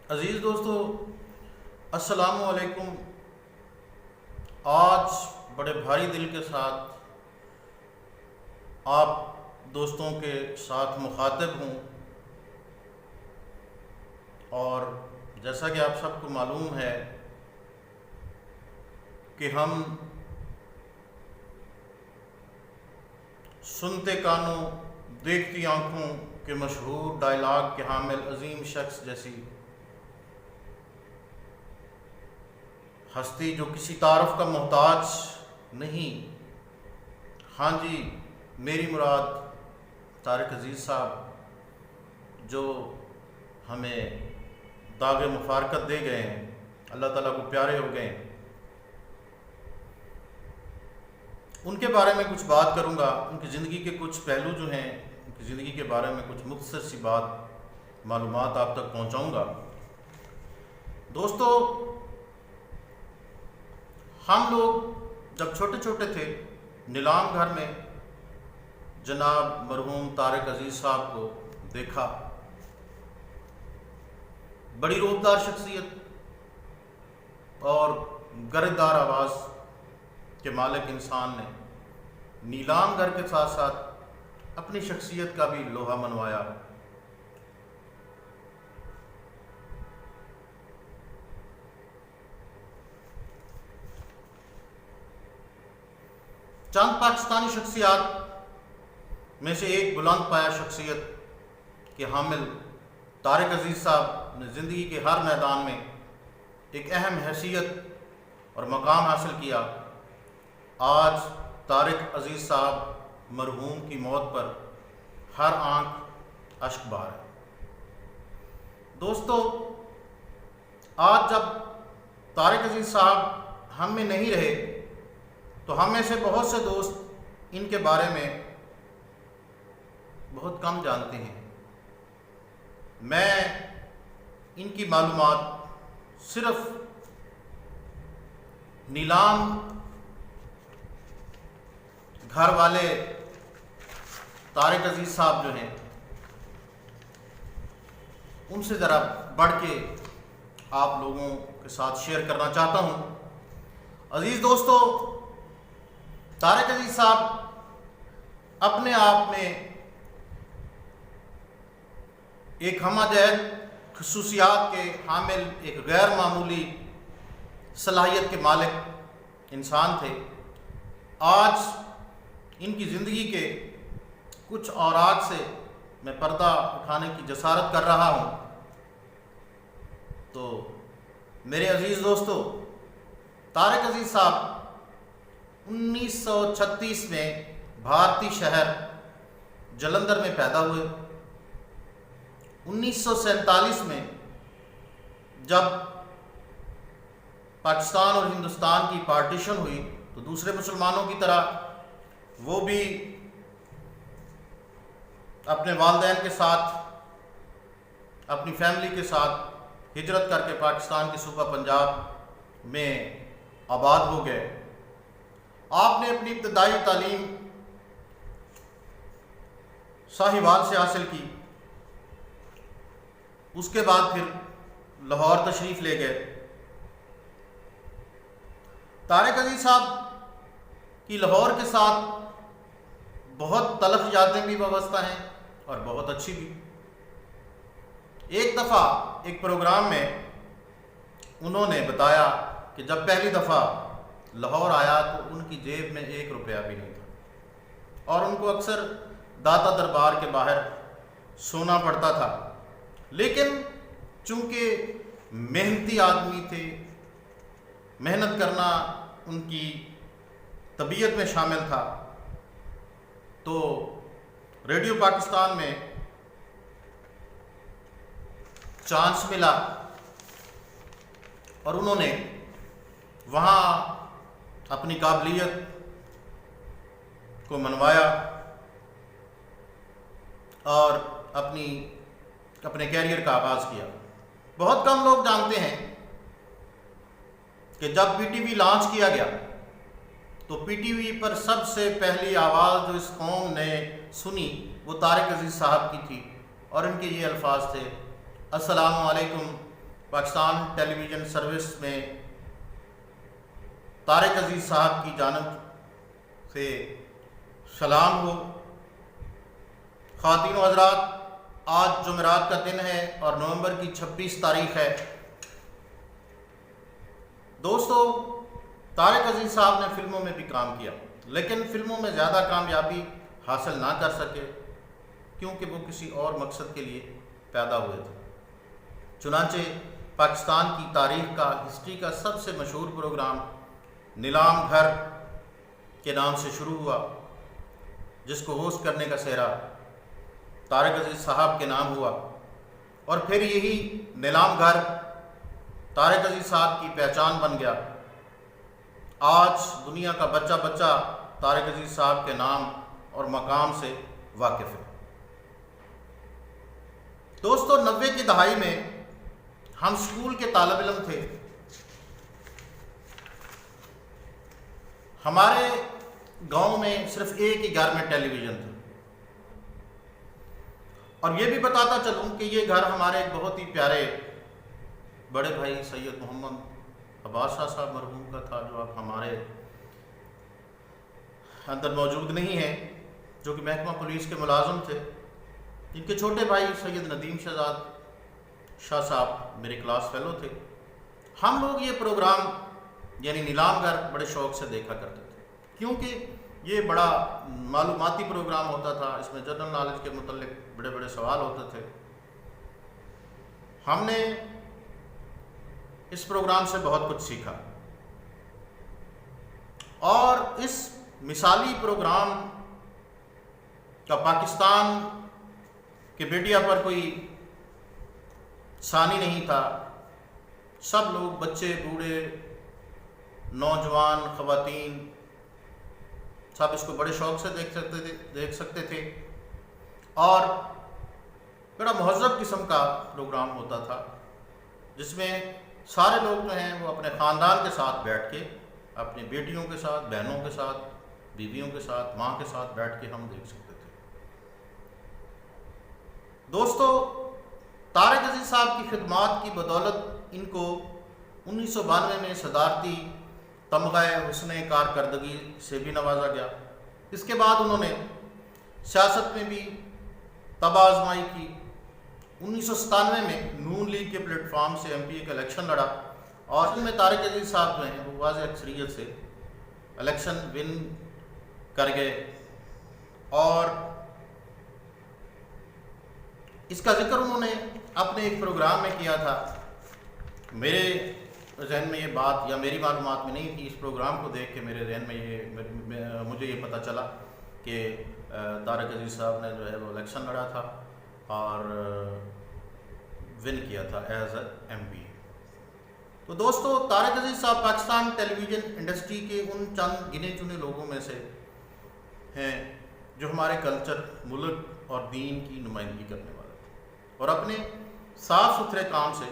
عزیز دوستو، السلام علیکم۔ آج بڑے بھاری دل کے ساتھ آپ دوستوں کے ساتھ مخاطب ہوں، اور جیسا کہ آپ سب کو معلوم ہے کہ ہم سنتے کانوں دیکھتی آنکھوں کے مشہور ڈائلاگ کے حامل عظیم شخص جیسی ہستی جو کسی تعارف کا محتاج نہیں، ہاں جی، میری مراد طارق عزیز صاحب جو ہمیں داغ مفارقت دے گئے ہیں، اللہ تعالیٰ کو پیارے ہو گئے ہیں، ان کے بارے میں کچھ بات کروں گا۔ ان کی زندگی کے کچھ پہلو جو ہیں، ان کی زندگی کے بارے میں کچھ مختصر سی معلومات آپ تک پہنچاؤں گا۔ دوستو، ہم لوگ جب چھوٹے چھوٹے تھے، نیلام گھر میں جناب مرحوم طارق عزیز صاحب کو دیکھا۔ بڑی روبدار شخصیت اور گرددار آواز کے مالک انسان نے نیلام گھر کے ساتھ ساتھ اپنی شخصیت کا بھی لوہا منوایا۔ چند پاکستانی شخصیات میں سے ایک بلند پایہ شخصیت کے حامل طارق عزیز صاحب نے زندگی کے ہر میدان میں ایک اہم حیثیت اور مقام حاصل کیا۔ آج طارق عزیز صاحب مرحوم کی موت پر ہر آنکھ اشک بار ہے۔ دوستو، آج جب طارق عزیز صاحب ہم میں نہیں رہے تو ہم میں سے بہت سے دوست ان کے بارے میں بہت کم جانتے ہیں۔ میں ان کی معلومات صرف نیلام گھر والے طارق عزیز صاحب جو ہیں ان سے ذرا بڑھ کے آپ لوگوں کے ساتھ شیئر کرنا چاہتا ہوں۔ عزیز دوستو، طارق عزیز صاحب اپنے آپ میں ایک ہمہ جہت خصوصیات کے حامل، ایک غیر معمولی صلاحیت کے مالک انسان تھے۔ آج ان کی زندگی کے کچھ اوراق سے میں پردہ اٹھانے کی جسارت کر رہا ہوں۔ تو میرے عزیز دوستو، طارق عزیز صاحب 1936 میں بھارتی شہر جلندھر میں پیدا ہوئے۔ 1947 میں جب پاکستان اور ہندوستان کی پارٹیشن ہوئی تو دوسرے مسلمانوں کی طرح وہ بھی اپنے والدین کے ساتھ، اپنی فیملی کے ساتھ ہجرت کر کے پاکستان کے صوبہ پنجاب میں آباد ہو گئے۔ آپ نے اپنی ابتدائی تعلیم ساہیوال سے حاصل کی، اس کے بعد پھر لاہور تشریف لے گئے۔ طارق عزیز صاحب کی لاہور کے ساتھ بہت تلخ یادیں بھی وابستہ ہیں اور بہت اچھی بھی۔ ایک دفعہ ایک پروگرام میں انہوں نے بتایا کہ جب پہلی دفعہ لاہور آیا تو ان کی جیب میں 1 روپیہ بھی نہیں تھا، اور ان کو اکثر داتا دربار کے باہر سونا پڑتا تھا، لیکن چونکہ محنتی آدمی تھے، محنت کرنا ان کی طبیعت میں شامل تھا، تو ریڈیو پاکستان میں چانس ملا اور انہوں نے وہاں اپنی قابلیت کو منوایا اور اپنے کیریئر کا آغاز کیا۔ بہت کم لوگ جانتے ہیں کہ جب پی ٹی وی لانچ کیا گیا تو پی ٹی وی پر سب سے پہلی آواز جو اس قوم نے سنی وہ طارق عزیز صاحب کی تھی، اور ان کے یہ الفاظ تھے: السلام علیکم پاکستان ٹیلی ویژن سروس میں طارق عزیز صاحب کی جانب سے سلام ہو۔ خواتین و حضرات، آج جمعرات کا دن ہے اور نومبر کی 26 تاریخ ہے۔ دوستو، طارق عزیز صاحب نے فلموں میں بھی کام کیا، لیکن فلموں میں زیادہ کامیابی حاصل نہ کر سکے کیونکہ وہ کسی اور مقصد کے لیے پیدا ہوئے تھے۔ چنانچہ پاکستان کی تاریخ کا، ہسٹری کا سب سے مشہور پروگرام نیلام گھر کے نام سے شروع ہوا، جس کو ہوسٹ کرنے کا سہرا طارق عزیز صاحب کے نام ہوا، اور پھر یہی نیلام گھر طارق عزیز صاحب کی پہچان بن گیا۔ آج دنیا کا بچہ بچہ طارق عزیز صاحب کے نام اور مقام سے واقف ہے۔ دوستو، 90 کی دہائی میں ہم اسکول کے طالب علم تھے۔ ہمارے گاؤں میں صرف ایک ہی گھر میں ٹیلی ویژن تھا، اور یہ بھی بتاتا چلوں کہ یہ گھر ہمارے ایک بہت ہی پیارے بڑے بھائی سید محمد عباس شاہ صاحب مرحوم کا تھا، جو اب ہمارے اندر موجود نہیں ہیں، جو کہ محکمہ پولیس کے ملازم تھے۔ ان کے چھوٹے بھائی سید ندیم شہزاد شاہ صاحب میرے کلاس فیلو تھے۔ ہم لوگ یہ پروگرام یعنی نیلام گھر بڑے شوق سے دیکھا کرتے تھے، کیونکہ یہ بڑا معلوماتی پروگرام ہوتا تھا۔ اس میں جنرل نالج کے متعلق بڑے بڑے سوال ہوتے تھے۔ ہم نے اس پروگرام سے بہت کچھ سیکھا، اور اس مثالی پروگرام کا پاکستان کے میڈیا پر کوئی ثانی نہیں تھا۔ سب لوگ، بچے، بوڑھے، نوجوان، خواتین، سب اس کو بڑے شوق سے دیکھ سکتے تھے، اور بڑا مہذب قسم کا پروگرام ہوتا تھا، جس میں سارے لوگ جو ہیں وہ اپنے خاندان کے ساتھ بیٹھ کے، اپنی بیٹیوں کے ساتھ، بہنوں کے ساتھ، بیویوں کے ساتھ، ماں کے ساتھ بیٹھ کے ہم دیکھ سکتے تھے۔ دوستو، طارق عزیز صاحب کی خدمات کی بدولت ان کو 1992 میں صدارتی تمغہ حسن کارکردگی سے بھی نوازا گیا۔ اس کے بعد انہوں نے سیاست میں بھی تب آزمائی کی۔ 1997 میں نون لیگ کے پلیٹ فارم سے ایم پی اے کا الیکشن لڑا، اور ان میں طارق عزیز صاحب جو ہیں وہ واضح اکثریت سے الیکشن ون کر گئے، اور اس کا ذکر انہوں نے اپنے ایک پروگرام میں کیا تھا۔ میرے ذہن میں یہ بات، یا میری معلومات میں نہیں تھی، اس پروگرام کو دیکھ کے میرے ذہن میں مجھے یہ پتہ چلا کہ طارق عزیز صاحب نے جو ہے وہ الیکشن لڑا تھا اور ون کیا تھا ایز اے ایم پی۔ تو دوستو، طارق عزیز صاحب پاکستان ٹیلی ویژن انڈسٹری کے ان چند گنے چنے لوگوں میں سے ہیں جو ہمارے کلچر، ملک اور دین کی نمائندگی کرنے والے تھے، اور اپنے صاف ستھرے کام سے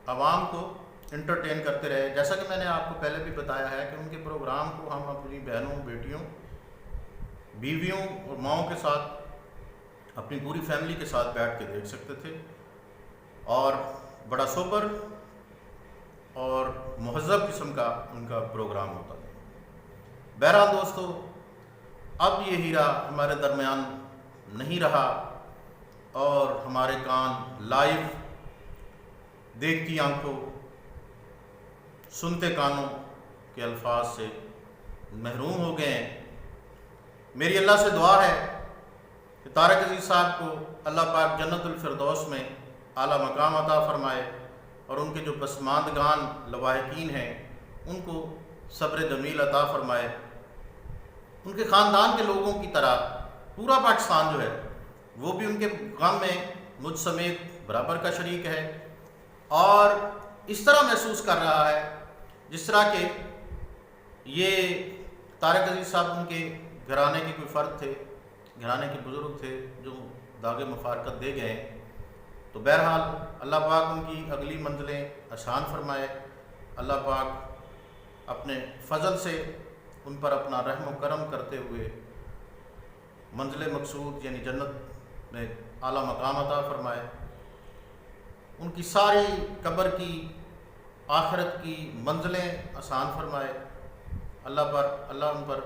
عوام کو انٹرٹین کرتے رہے۔ جیسا کہ میں نے آپ کو پہلے بھی بتایا ہے کہ ان کے پروگرام کو ہم اپنی بہنوں، بیٹیوں، بیویوں اور ماؤں کے ساتھ، اپنی پوری فیملی کے ساتھ بیٹھ کے دیکھ سکتے تھے، اور بڑا سوبر اور مہذب قسم کا ان کا پروگرام ہوتا تھا۔ بہرحال دوستو، اب یہ ہیرا ہمارے درمیان نہیں رہا، اور ہمارے کان لائیو دیکھتی آنکھوں، سنتے کانوں کے الفاظ سے محروم ہو گئے ہیں۔ میری اللہ سے دعا ہے کہ طارق عزیز صاحب کو اللہ پاک جنت الفردوس میں اعلیٰ مقام عطا فرمائے، اور ان کے جو پسماندگان لواحقین ہیں ان کو صبر جمیل عطا فرمائے۔ ان کے خاندان کے لوگوں کی طرح پورا پاکستان جو ہے وہ بھی ان کے غم میں مجھ سمیت برابر کا شریک ہے، اور اس طرح محسوس کر رہا ہے جس طرح کہ یہ طارق عزیز صاحب ان کے گھرانے کے کوئی فرد تھے، گھرانے کے بزرگ تھے جو داغ مفارقت دے گئے۔ تو بہرحال اللہ پاک ان کی اگلی منزلیں آسان فرمائے، اللہ پاک اپنے فضل سے ان پر اپنا رحم و کرم کرتے ہوئے منزل مقصود یعنی جنت میں اعلیٰ مقام عطا فرمائے۔ ان کی ساری قبر کی آخرت کی منزلیں آسان فرمائے۔ اللہ ان پر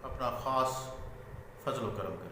اپنا خاص فضل و کرم کرے۔